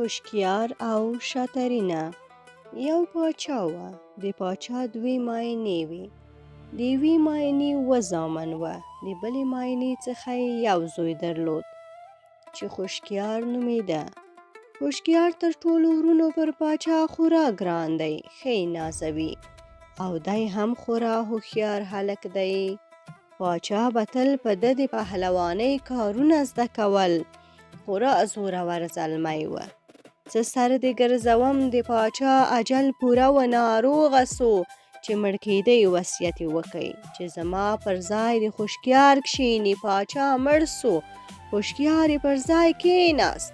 هوښیار او شاترینه. یو پاچا وه. د پاچا دوې ماینې وې. د یوې ماینې اووه زامن وه. د بلې ماینې څخه یې یو زوی درلود چې هوښیار نومېده. هوښیار تر ټولو ورونو پر پاچا خورا ګران دی، ښه یې نازوي او دی هم خورا هوښیار هلک دی. پاچا به تل په ده د پهلوانۍ کارونه زده کول. خورا زورور زلمی و. څه سر دې ګرځوم د پاچا اجل پوره و، ناروغه سو چې مړ کېدی وصیت یې وکړ چې زما پر ځای د هوښیار کښېني. پاچا مړ سو، هوښیار یې پر ځای کېناست.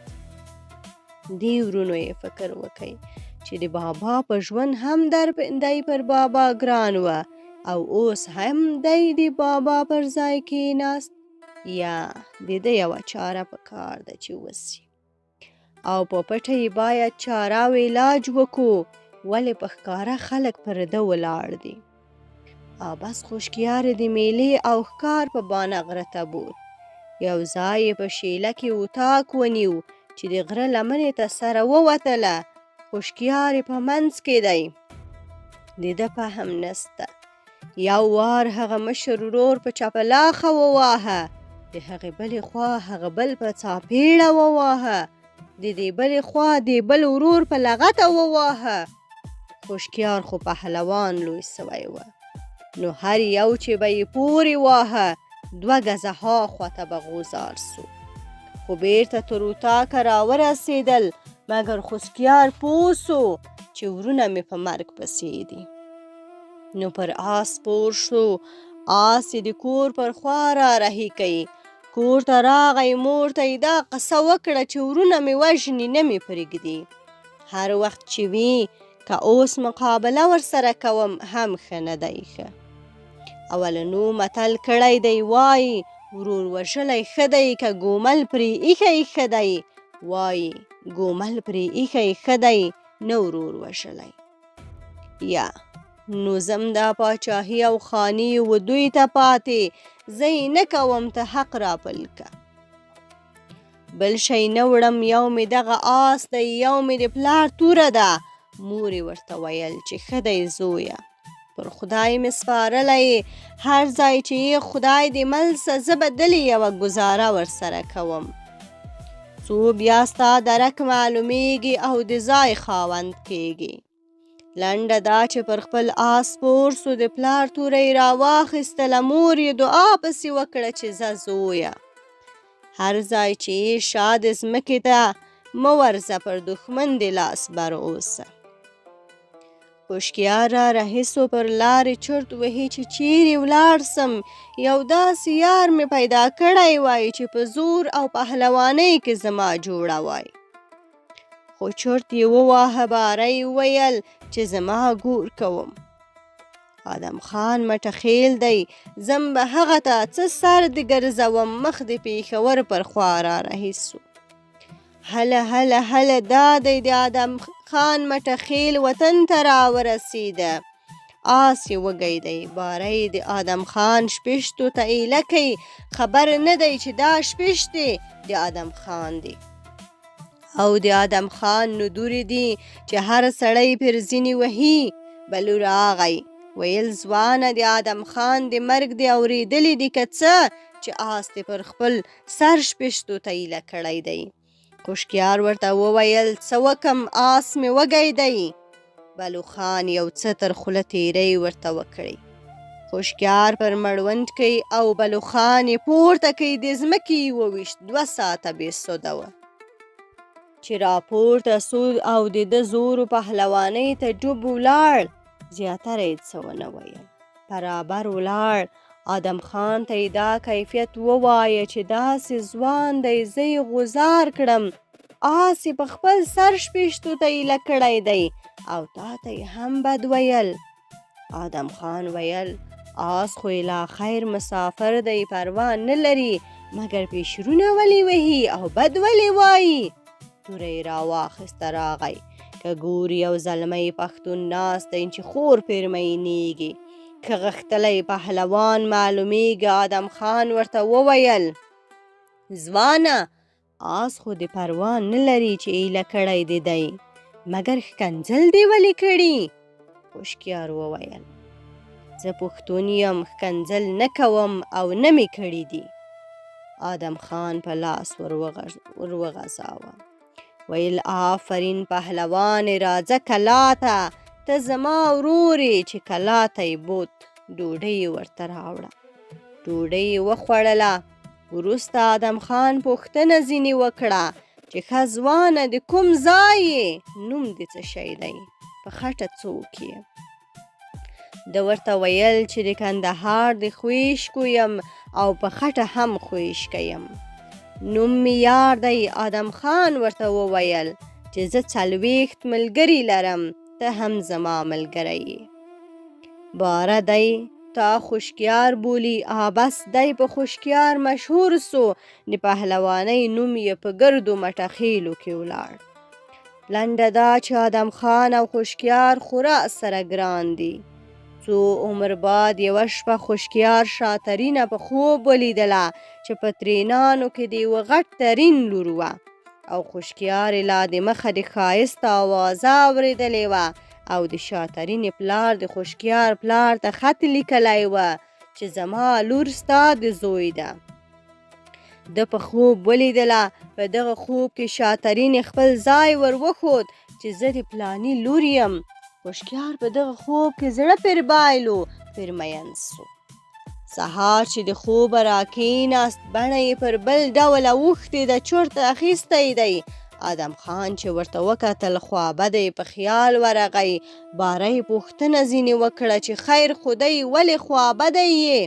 دې ورونو یې فکر وکړ چې د بابا په ژوند هم دی پر بابا ګران و او اوس هم دی د بابا پر ځای کېناست. یا د ده یوه چاره په کار ده چې وسي او په پټه یې باید چاره او علاج وکړو، ولې په ښکاره خلک پر ده ولاړ دي. بس هوښیار د میلې او ښکار په بانه غره ته بوت. یو ځای یې په شیله کې اتاق ونیو چې د غره لمنې ته سره ووتله. هوښیار یې په منځ کې دی، د ده فهم نسته. یو وار هغه مشر ورور په چپلاخه وواهه، د هغې بلې خوا هغه بل په څاپېړه وواهه، د دې بلې خوا د بل ورور په لغته وواهه. هوښیار خو پهلوان لوی سوی و، نو هر یو چې به یې پورې واهه 2 ګزه هاخوا ته به غوځار سو. خو بیرته تر اتاقه راورسېدل، مګر هوښیار پوه سو چې ورونه مې په مرګ پسې دي. نو پر آس سپور شو. آس یې د کور پر خوا را رهي کوي. کور ته راغی، مور ته یې دا قصه وکړه چې ورونه مې وژني، نه مې پرېږدي. هر وخت چې وي که اوس مقابله ورسره کوم هم ښه نه دی ښه. اولنو متل کړی دی، وایي ورور وژلی ښه دی که ګومل پرې ایښی ښه دی. وایي ګومل پرې ایښی ښه دی نه ورور وژلی. یا نو زم دا پاچاهي او خاني و دوی ته پاتې، زه یې نه کوم ته حق راپل که. بل شی نه وړم، یو مې دغه آس دی، یو مې د پلار توره ده. مور یې ورته ویل چې ښه دی زویه، پر خدای مې سپارلی، هر ځای چې یې خدای دې مل سه، زه به دلې یوه ګزاره ورسره کوم. څو بیا ستا درک معلومیږي او د ځای خاوند کېږي. لنډه دا چې پر خپل آس سپور سو، د پلار توره یې راواخیستله. مور یې دعا پسې وکړه چې ځه زویه، هر ځای چې یې شا د ځمکې ته مه ورځه، پر دښمن د لاس بر اوسه. هوښیار را رهي سو، پر لارې چرت وهي چې چیرې ولاړ سم. یو داسې یار مې پیدا کړی وای چې په زور او پهلوانۍ کې زما جوړه وای. خو چرت یې وواهه، باره یې وویل چې زما ګور کوم. ادم خان مټخیل دی، زم به هغه ته څه سر د ګرځوم. مخ د پېښور پر خوا را رهي سو. هله دا دی د ادم خان مټخیل وطن ته راورسېده. آس یې وږی دی، باره یې د ادم خان شپېشتو ته ایله کوي. خبر نه دی چې دا شپېشتې د ادم خان دی او د ادم خان نو دورې دي چې هر سړی پر ځینې وهي. بلو راغی ویل ځوانه، د ادم خان د مرګ دی اورېدلې دي که څه چې آس دې پر خپل سر شپېشتو ته ایله کړی دی. هوښیار ورته وویل څه وکم، آس مې وږی دی. بلو خان یو څه تر خوله تیری ورته وکړي. هوښیار پر مړوند کوي او بلو خان یې پورته کوي، د ځمکې یې وویشت. 2 ساعته بې سوده وه چې راپورته سو او د ده زور پهلوانۍ ته ډوب ولاړ. زیاتره یې څه ونه ویل، برابر ولاړ. ادم خان ته یې دا کیفیت ووایه چې داسې ځوان دی، زه یې غوځار کړم. آس یې په خپل سر شپېشتو ته ایله کړی دی او تا ته یې هم بد ویل. ادم خان ویل آس خو یې لا خیر مسافر دی، پروا نه لري، مګر پیشرونه ولې وهي او بد ولې وایي. توره یې راواخیسته، راغی که ګوري یو زلمی پښتون ناست دی چې خور پرې مینېږي، که غښتلی پهلوان معلومیږي. ادم خان ورته وویل ځوانه، آس خو د پروا نه لري چې ایله کړی دې دی مګر ښکنځل دې ولې کړي هوښیار وویل زه پښتون یم ښکنځل نه کوم او نه مې کړي دي آدم خان په لاس وروغځاوه ویل آفرین پهلوان راځه کلا ته ته زما ورورې چې کلا ته یې بوت ډوډۍ یې ورته راوړه ډوډۍ یې وخوړله وروسته آدم خان پوښتنه ځینې وکړه چې ښه ځوانه د کوم ځای یې نوم دې څه شی دی په خټه څوک یې ده ورته ویل چې د کندهار د خویشکو یم او په خټه هم خویشکه یم نوم مې یار دی آدم خان ورته وویل چې زه 40 ملګري لرم ته هم زما ملګری یې باره دی تا خوشکیار بولی بس دی په خوشکیار مشهور سو د پهلوانۍ نوم یې په ګردو مټخیلو کې ولاړ لنډه دا چې آدم خان او خوشکیار خورا سره ګران دي څو عمر بعد یوه شپه خوشکیار شاترینه په خوب ولیدله چې په ترینانو کې د یوه غټ ترین لور وه او خوشکیار یې لا د مخه د ښایسته اوازه اورېدلې وه او د شاترینې پلار د خوشکیار پلار ته خط لیکلی وه چې زما لور ستا د زوی ده ده په خوب ولیدله په دغه خوب کې شاترینې خپل ځای ور وښود چې زه د پلاني لور یم خوشکیار په دغه خوب کې زړه پر بایلو پر مین سو سهار چې د خوبه راکېناست بڼه یې پر بل ډول اوښتې ده چورت اخیستی دی آدم خان چې ورته وکتل خوابده یې په خیال ورغی باره یې پوښتنه ځینې وکړه چې خیر خدای ولې خوابده یې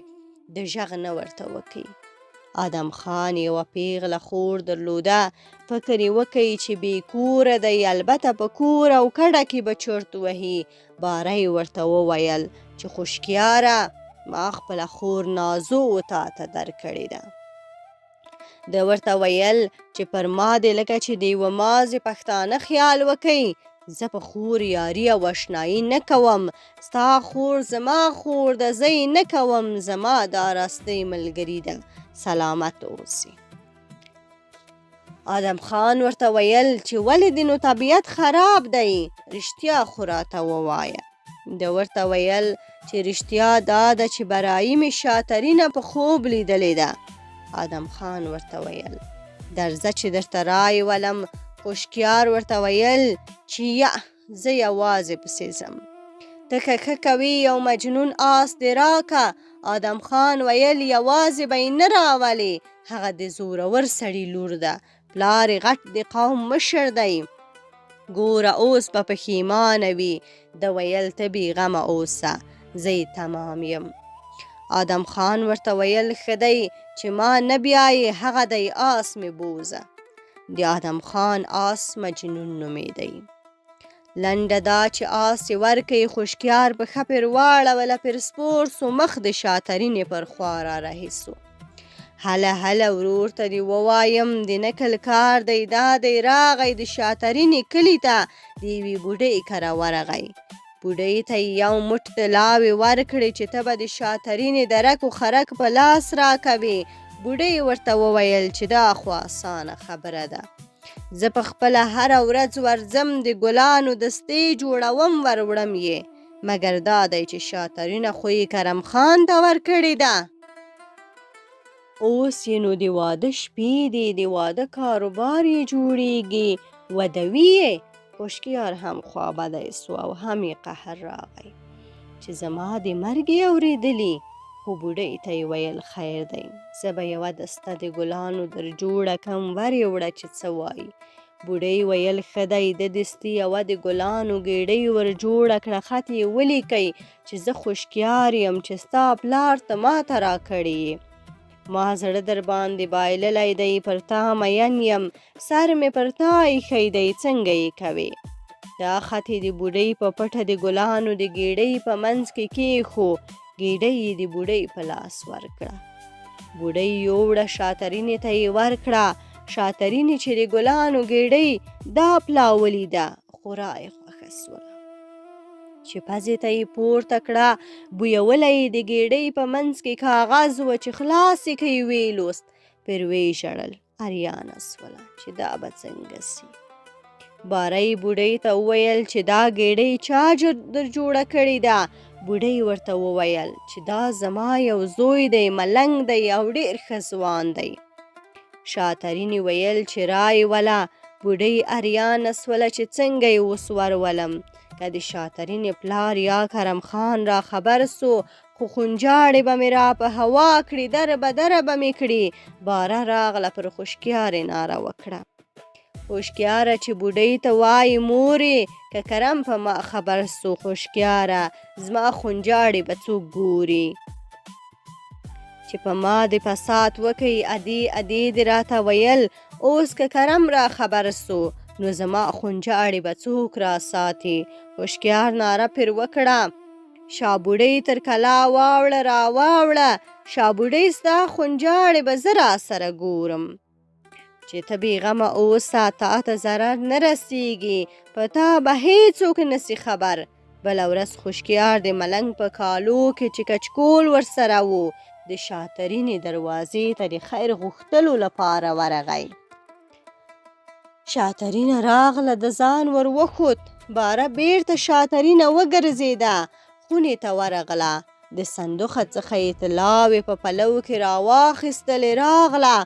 د غږ نه ورته وکړي آدم خان یوه پیغله خور درلوده فکر یې وکړي چې بې کوره دی البته په کور او کډه کې به چرت وهي باره یې ورته وویل چې خوشکیاره ما خپله خور نازو تا ته درکړې ده ده ورته ویل چې پر ما دې لکه چې د یوه مازې پښتانه خیال وکئ زه په خور یاري او اشنایي نه کوم ستا خور زما خور ده زه یې نه کوم زما دا راستۍ ملګري ده سلامت اوسي آدم خان ورته ویل چې ولې دې نو طبیعت خراب دی رښتیا خو راته ووایه ده ورته ویل چې رښتیا دا ده چې برایي مې شاترینه په خوب لیدلې ده آدم خان ورته ویل درځه چې درته رای ولم خوشکیار ورته ویل چې یا زه یوازې پسې ځم ته که کوي یو مجنون آس دې راکه آدم خان ویل یوازې به یې نه راولې هغه د زورور سړي لور ده پلار یې غټ د قوم مشر دی ګوره اوس به پښیمانه وي ده ویل ته بېغمه اوسه زه یې تمام یم آدم خان ورته ویل ښه دی چې ما نه بیایې هغه دی آس مې بوزه د آدم خان آس مجنون نومیدی لنډه دا چې آس یې ورکړی خوشکیار پښه پر واړوله پر سپور سو مخ د شاترینې پر خوا را رهي سو هله هله ورور ته دې ووایم د نکل کار دی دا دی راغی د شاترینې کلي ته د یوې بوډۍ کره ورغی بوډۍ ته یې یو مټ طلاوې ورکړې چې ته به د شاترینې درک و خرک په لاس راکوې بوډۍ ورته وویل چې دا خو اسانه خبره ده زه په خپله هره ورځ ورځم د ګلانو دستې جوړوم وروړم یې مګر دا دی چې شاترینه خو یې کرم خان ته ورکړې ده اوس یې نو د واده شپې دي د واده کاروبار یې جوړیږي ودوي یې خوشکیار هم خوابدی سو او هم یې قهر راغی چې زما د مرګ یې اورېدلي خو بوډۍ ته یې ویل خیر دی زه به یوه دسته د ګلانو در جوړه کم ور یې وړه چې څه وایي بوډۍ ویل ښه دی د دستي یوه د ګلانو ګېډۍ ور جوړه کړه خط یې ولیکئ چې زه خوشکیار یم چې ستا پلار ته ماته راکړې یې ما زړه در باندې بایللی دی پر تا مین یم سر مې پر تا ایښی دی څنګه یې کوې دا خط یې د بوډۍ په پټه د ګلانو د ګېډۍ په منځ کې کېښو ګېډۍ یې د بوډۍ په لاس ورکړه بوډۍ یوړه شاترینې ته یې ورکړه شاترینې چې د ګلانو ګېډۍ دا پلا ولیده خورا یې خوښه سوله چې پزې ته یې پورته کړه بویولی یې د ګېډۍ په منځ کې کاغذ و چې خلاص یې که یې ویې لوست پر ویې ژړل اریانه سوله چې دا به څنګه سي. بارۍ بوډۍ ته وویل چې دا ګېډۍ چا در جوړه کړې ده؟ بوډۍ ورته وویل چې دا زما یو زوی دی، ملنګ دی او ډېر ښه ځوان دی. شاترینې ویل چې رای وله. بوډۍ اریانه سوله چې څنګه یې اوس ورولم. که د شاترینې پلار یا کرم خان را خبر سو، خو خونجاړې به مې را په هوا کړي، دره به مې کړي. باره راغله پر خوشکیارې ناره وکړه. خوشکیاره چې بوډۍ ته وایي مورې، که کرم په ما خبر سو خوشکیاره، زما خونجاړې به څوک ګوري؟ چې په ما د فساد وکئ ادې دې راته ویل، اوس که کرم را خبر سو نو زما خونجاړې به څوک را ساتي؟ خوشکیار ناره پر وکړه. شابوډۍ تر کلا واوړه را واوړه. شابوډۍ ستا خونجاړې به زه را سره ګورم. چې ته بېغمه اوسه، تا ته ضرر نه رسیږي، په تا به هیڅوک نسي خبر. بله ورځ خوشکیار د ملنګ په کالو کې چې کچکول ورسره و، د شاترینې دروازې ته د خیر غوښتلو لپاره ورغی. شاترینه راغله، د ځان ور وښود. باره بیرته شاترینه وګرځېده، خونې ته ورغله. د صندوقه څخه یې طلاوې په پلو کې راواخیستلې، راغله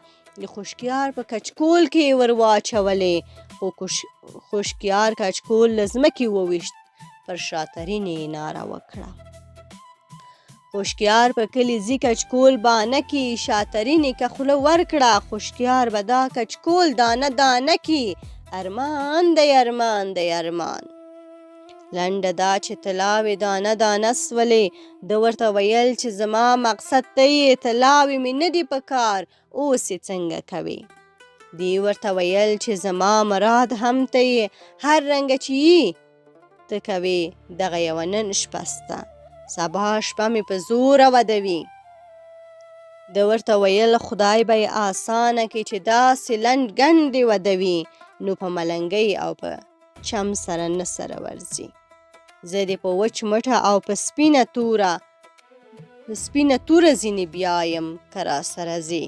د خوشکیار په کچکول کې ور واچولې، خو خوشکیار کچکول له ځمکې وویشت. پر شاترینې یې ناره وکړه. خوشکیار په کلي ځي کچکول بانه کی، شاترینې که خوله ورکړه، خوشکیار به دا کچکول دانه دانه کی. ارمان دی ارمان دی ارمان. لنډه دا چې طلاوې دانه دانه سولې. ده ورته ویل چې زما مقصد ته یې، طلاوې مې نه دي په کار، اوس یې څنګه کوې؟ دی ورته ویل چې زما مراد هم ته یې، هر رنګه چې یې ته کوې. دغه یوه نن شپه سته، سبا شپه مې په زوره ودوي. ده ورته ویل خدای به یې آسانه کړي چې داسې لنډ ګنډې ودوي، نو په ملنګۍ او په چم سره نه سره ورځي. زه دې په وچ مټه او په سپینه توره ځینې بیایم که را سره ځې.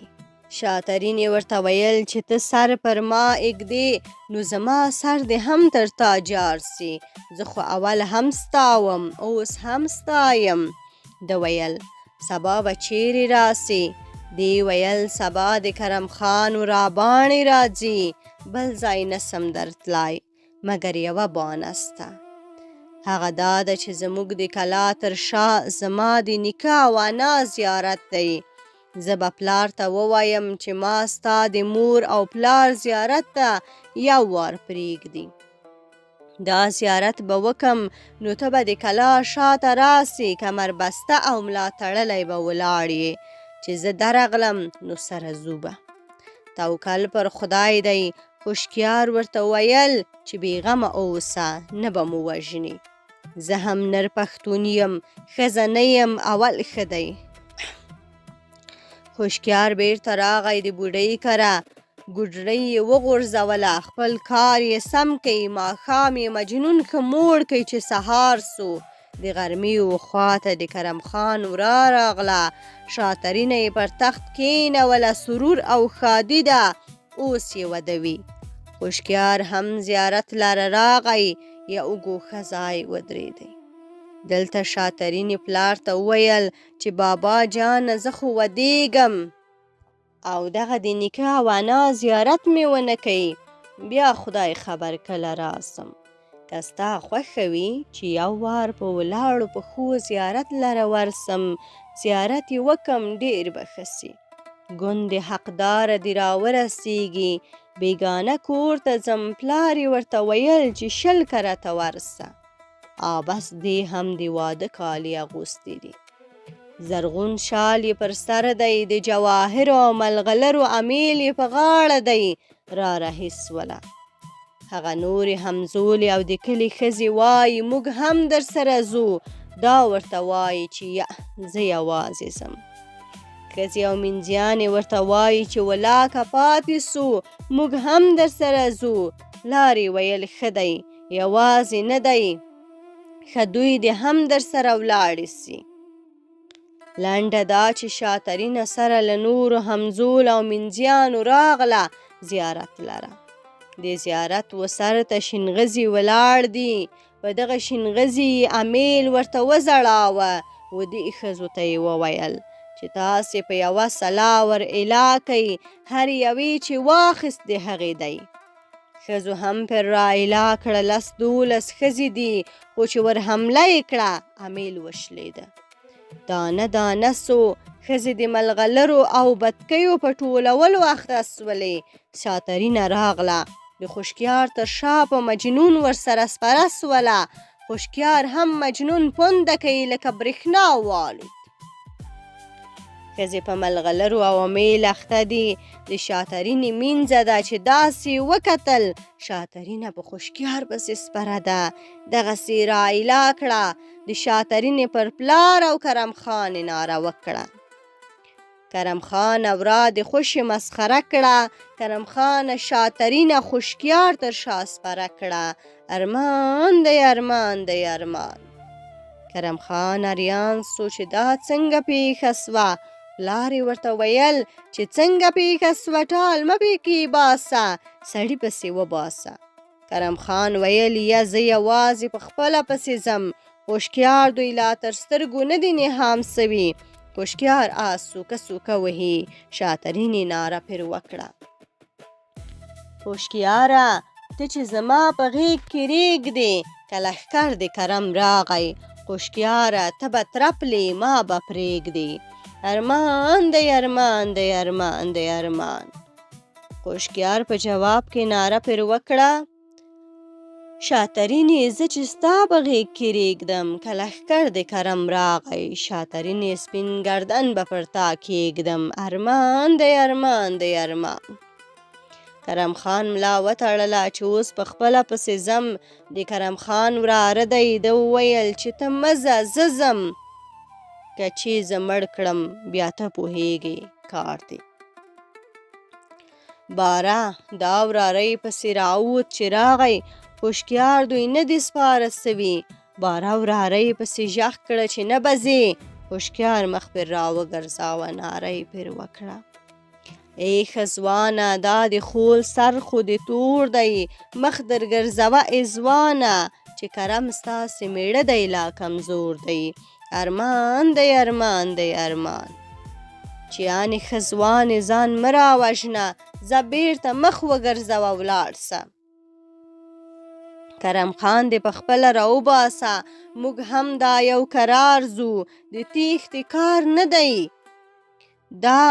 شاترینې ورته ویل چې ته سر پر ما اږدې، نو زما سر دې هم تر تا جار سي. زه خو اول هم ستاوم، اوس هم ستایم. ده ویل سبا به چیرې راسي؟ دی ویل سبا د کرم خان راباڼې راځي، بل ځای نسم درتلای مګر یوه بانه سته. هغه دا ده چې زموږ د کلا تر شا زما د نیکه او انا زیارت دی. زه به پلار ته ووایم چې ما ستا د مور او پلار زیارت ته یو وار پرېږدي. دا زیارت به وکم، نو ته به د کلا شاته راسې، کمر بسته او ملا تړلی به ولاړ یې. چې زه درغلم نو سره ځو به. توکل پر خدای دی. خوشکیار ورته ویل چې بېغمه اوسه، نه به مو وژني. زه هم نر پښتون یم، ښځه نه یم، اول ښه دی. خوشکیار بیرته راغی د بوډۍ کره. ګوډرۍ یې وغورځوله، خپل کار یې سم کړي. ماښام یې مجنون ښه موړ کړي چې سهار سو. د غرمې خواته د کرم خان ورا راغله. شاترینه یې پر تخت کېنوله، سرور او ښادي ده، اوس یې ودوي. خوشکیار هم زیارت لره راغی، یو ګوښه ځای ودرېدی. دلته شاترینې پلار ته وویل چې بابا جانه زه خو ودېږم، او دغه د نیکه او انا زیارت مې ونه کوي. بیا خدای خبر کله راسم. که ستا خوښه وي چې یو وار په ولاړو پښو زیارت لره ورسم، زیارت یې وکم، ډېر به ښه سي. ګوندې حقداره دې راورسیږي. بیګانه کور ته ځم. پلار یې ورته ویل چې 20 کرته ورسه. بس دی هم د واده کالي اغوستي دي. زرغون شال یې پر سر دی، د جواهرو او ملغلرو امیل یې په غاړه دی. را رهي سوله. هغه نورې همزولې او د کلي ښځې وایي موږ هم در سره ځو. دا ورته وایي چې زه یوازې ځم. ښځې او مینځیانې ورته وایي چې ولاکه پاتې سو، موږ هم در سره ځو. لارې ویل ښه دی، یوازې نه دی، ښه دوی دې هم در سره ولاړې سي. لنډه دا چې شاترینه سره له نورو همزول او منځیانو راغله زیارت لره. د زیارت و سر ته شینغزي ولاړ دي. په دغه شینغزي امیل ورته وځړاوه. و دې ښځو ته یې وویل چې تاسې په یوه سلا ور الا کوئ، هر یوې چې واخیست د هغې دی. ښځو هم پر را الا کړه، 10-12 ښځې دي، خو چې ور حمله یې کړه امیل وشلېده. دانه دانه سو ښځې د ملغلرو او بتکیو په ټولولو اخته سولې. شاترینه راغله، د خوشکیار تر شا په مجنون ورسره سپره سوله. خوشکیار هم مجنون پونده کوي لکه برېښنا والوت. ښځې په ملغلرو او امیل اخته دي. د شاترینې مینځه ده چې داسې وکتل. شاترینه په خوشکیار پسې سپره ده. دغسې را ایله کړه. د شاترینې پر پلار او کرم خان ناره وکړه. کرم خان اورا د خوشې مسخره کړه. کرم خان شاترینه خوشکیار تر شا سپره کړه. ارمان دی ارمان دی ارمان. کرم خان اریان سو چې دا څنګه پیښه سوه. پلار یې ورته ویل چې څنګه پیښه سوه، ټال مه پکې باسه، سړي پسې وباسه. کرم خان ویل یا زه یوازې په خپله پسې ځم. خوشکیار دوی لا تر سترګو نه دي نهام سوي. خوشکیار آس سوکه سوکه وهي. شاترینې ناره پر وکړه. خوشکیاره ته چې زما په غېږ کې رېږدې، که لښکر د کرم راغی. خوشکیاره ته به ترپلې ما به پرېږدې. ارمان دی ارمان دی ارمان دی ارمان. خوشکیار په جواب کې ناره پر وکړه. شاترینې زه چې ستا په غېږ کې رېږدم، که لښکر د کرم راغی. شاترینې سپین گردن به پر تا کېږدم. ارمان دی ارمان دی ارمان. کرم خان ملا وتړله چې اوس په خپله پسې ځم. د کرم خان وراره دی. ده وویل چې ته مه ځه زه ځم، که چې زه مړ کړم بیا ته پوهېږې کار دی. باره دا وراره یې پسې راووت چې راغی. خوشکیار دوی نه دي سپاره سوي. باره وراره یې پسې ژغ کړه چې نه به ځې. خوشکیار مخ پر را وګرځاوه، ناره یې پر وکړه. ای ښځوانه دا د خول سر خو د تور دی، مخ در ګرځوه ای ځوانه، چې کرم ستاسې میړه دی لا کمزور دی. ارمان دی ارمان دی ارمان. چې یانې ښځوانې ځان مه راوژنه، ځه بېرته مخ وګرځوه ولاړ سه. کرم خان دې پخپله راوباسه، موږ هم دا یو کرار ځو. د تېښتې کار نه دی، دا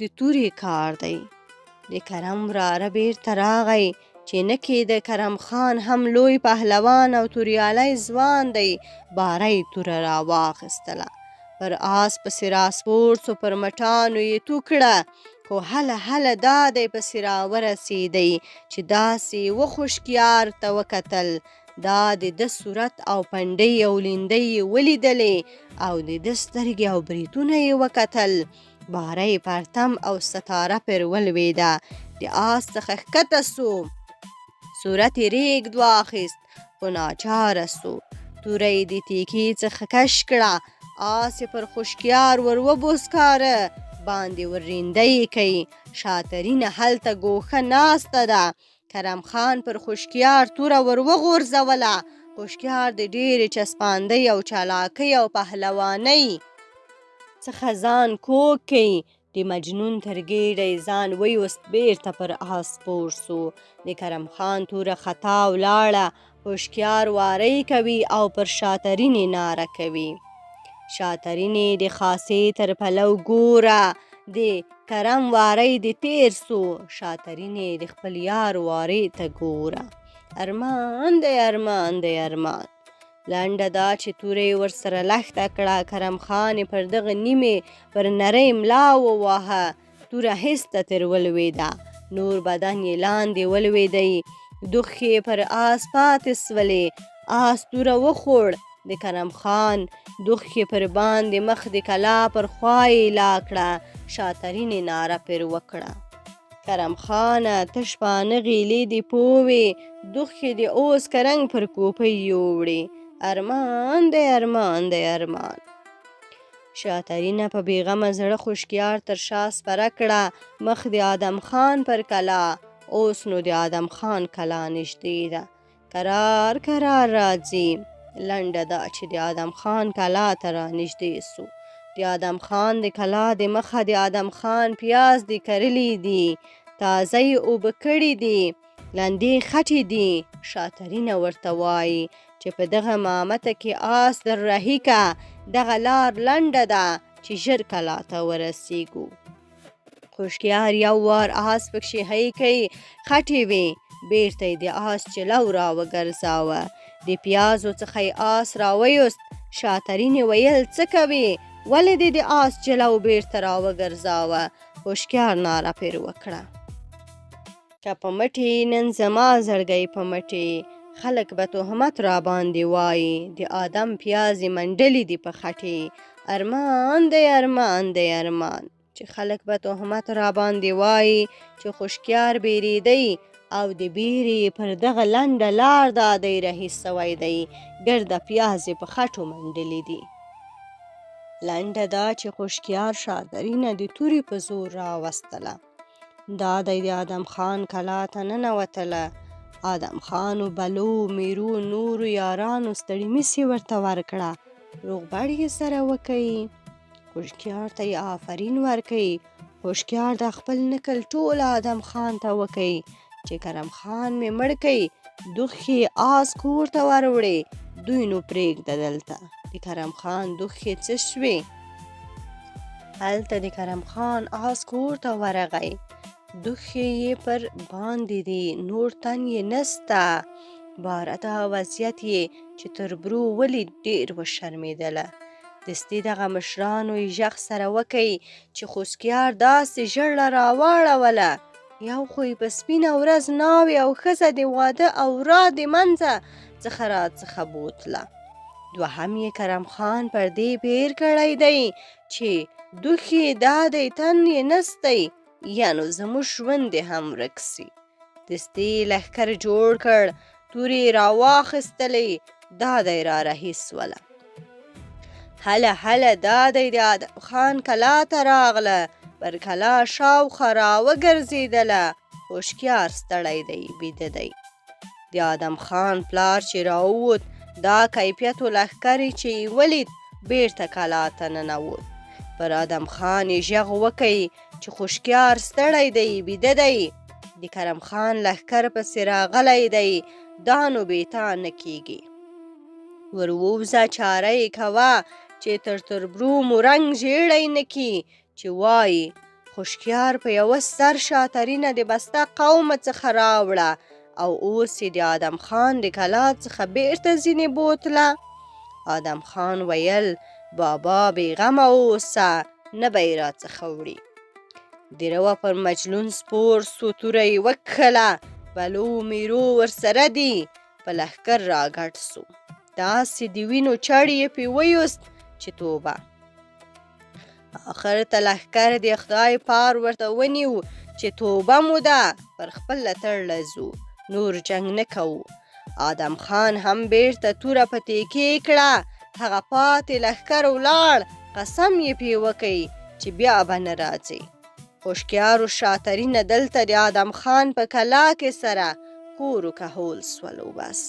د تورې کار دی. د کرم وراره بېرته راغی چې نه کېده. کرم خان هم لوی پهلوان او توریالی ځوان دی. باره یې توره راواخیستله، پر آس پسې راسپور سو، پر مټانو یې تو کړه. خو هله هله دا دی پسې راورسېدی چې داسې وخوشکیار ته وکتل. دا د ده صورت او پنډۍ او لیندۍ یې ولیدلې او د ده سترګې او بریتونه یې وکتل. باره یې پرتم او ستاره پر ولوېده. د آس څخه ښکته سو، صورت یې ریږد واخیست، خو ناچاره سو. توره یې د تیکې څخه کش کړه. آس یې پر خوشکیار ور وبوسکاره، باندې ور ریندۍ کوي. شاترینه هلته ګوښه ناسته ده. کرم خان پر خوشکیار توره ور وغورځوله. خوشکیار د ډېرې چسپاندۍ او چالاکۍ او پهلوانۍ څخه ځان کوږ کوي. د مجنون تر ګېډه یې ځان ویوست، بېرته پر آس سپور سو. د کرم خان توره خطا ولاړه. خوشکیار واری کوي او پر شاترینې ناره کوي. شاترینې د خاصې تر پلو ګوره، د کرم واری د تیر سو. شاترینې د خپل یار واری ته ګوره. ارمان دی ارمان دی ارمان. لنډه دا چې توره یې ورسره لښته کړه. کرم خان یې پر دغه نیمې پر نرۍ ملا وواهه. توره هېڅ تر ولوېده، نور بدن یې لاندې ولوېدی. دوښې پر آس پاتې سولې. آس توره وخوړ. د کرم خان دوښې پر باندې مخ د کلا پر خوا یې لا کړه. شاترینې ناره پر وکړه. کرم خانه ته شپانه غیلې دې پووې، دوښې دې اوس کرنګ پر کوپۍ یووړې. ارمان دی ارمان دی ارمان. شاترینه په بېغمه زړه خوشکیار تر شا سپره کړه. مخ د آدم خان پر کلا، اوس نو د آدم خان کلا نږدې ده. کرار کرار راځي. لنډه دا چې د آدم خان کلا ته را نږدې سو. د آدم خان د کلا د مخه د آدم خان پیاز دي کرلي دي، تازه یې اوبه کړي دي، لندې خټې دي. شاترینه ورته وایي چې په دغه مامته کې آس در رهي که، دغه لار لنډه ده چې ژر کلا ته ورسیږو. خوشکیار یو وار آس پکښې هی کوي، خټې وې، بیرته یې د آس چلو را وګرځاوه. د پیازو څخه یې آس را ویوست. شاترینې ویل څه کوې؟ ولې دې د آس چلو بیرته را وګرځاوه؟ خوشکیار ناره پرې وکړه. که په مټې نن زما زړګی په مټې، خلک به تهمت را باندې وایي، د آدم پیازې منډلې دي په خټې. ارمان دی ارمان دی ارمان، چې خلک به تهمت را باندې وایي چې خوشکیار بیریدی او د بیرې پر دغه لنډه لار دا دی رهي سوی دی، ګرده پیازې په خټو منډلې دي. لنډه دا چې خوشکیار شاترینه د تورې په زور راوستله. دا دی د آدم خان کلا ته ننوتله. آدم خان و بلو میرو نورو یارانو ستړي مسې ورته ورکړه. روغبړ یې سره وکئ. خوشکیار ته یې آفرین ورکئ. خوشکیار د خپل نکل ټول آدم خان ته وکئ چې کرم خان مې مړ کئ، دوښې آس کور ته وروړې، دوی نو پرېږده دلته. د کرم خان دوښې څه شوې؟ هلته د کرم خان آس کور ته ورغی. دوښې یې پر باندې دي، نور تن یې نسته. باره دا وضعیت یې چې تر برو ولید ډېر وشرمېدله. دستي دغه مشرانو یې ږغ سره وکئ چې خوشکیار داسې ژړله راواړوله. یو خو یې په سپینه ورځ ناوې او ښځه د واده او را د منځه څخه راڅخه بوتله. دوهم یې کرم خان پر دې بیر کړی دی چې دوښې دا دی تن یې نستی، یا نو زموږ ژوند دې هم ورک سي. دستي لښکر جوړ کړ، تورې راواخیستلې، دا دی را رهي سوله. هله هله دا دی د آدم خان کلا ته راغله، پر کلا شاوخوا را وګرځېدله. خوشکیار ستړی دی، بیده دی. د آدم خان پلار چې راووت، دا کیفیت و لښکرې چې یې ولید، بیرته کلا ته ننوت. پر آدم خان یې ږغ وکئ چې خوشکیار ستړی دی، بیده دی. د کرم خان لښکر پسې راغلی دی، دا نو بېتا نه کېږي. ور ووځه چاره یې کوه چې تر تربرو مو رنګ ژیړی نه کي، چې وایي خوشکیار په یوه سر شاترینه د بسته قومه څخه راوړه او اوس یې د آدم خان د کلا څخه بیرته ځینې بوتله. آدم خان ویل بابا بېغمه اوسه، نه به یې راڅخه وړي. د روه پر مجنون سپور سو، توره یې وکښله، بلو میرو ورسره دي، په لښکر راګډ سو. داسې د وینو چړ یې پې ویوست چې توبه. آخر ته لښکر د خدای پار ورته ونیو چې توبه مو ده، پر خپل لتړله ځو، نور جنګ نه کوو. آدم خان هم بیرته توره په تېکې کړه. هغه پاتې لښکر ولاړ، قسم یې پې وکئ چې بیا به نه راځي. خوشکیار و شاترینه دلته د آدم خان په کلا کې سره کور و کهول سولو بس.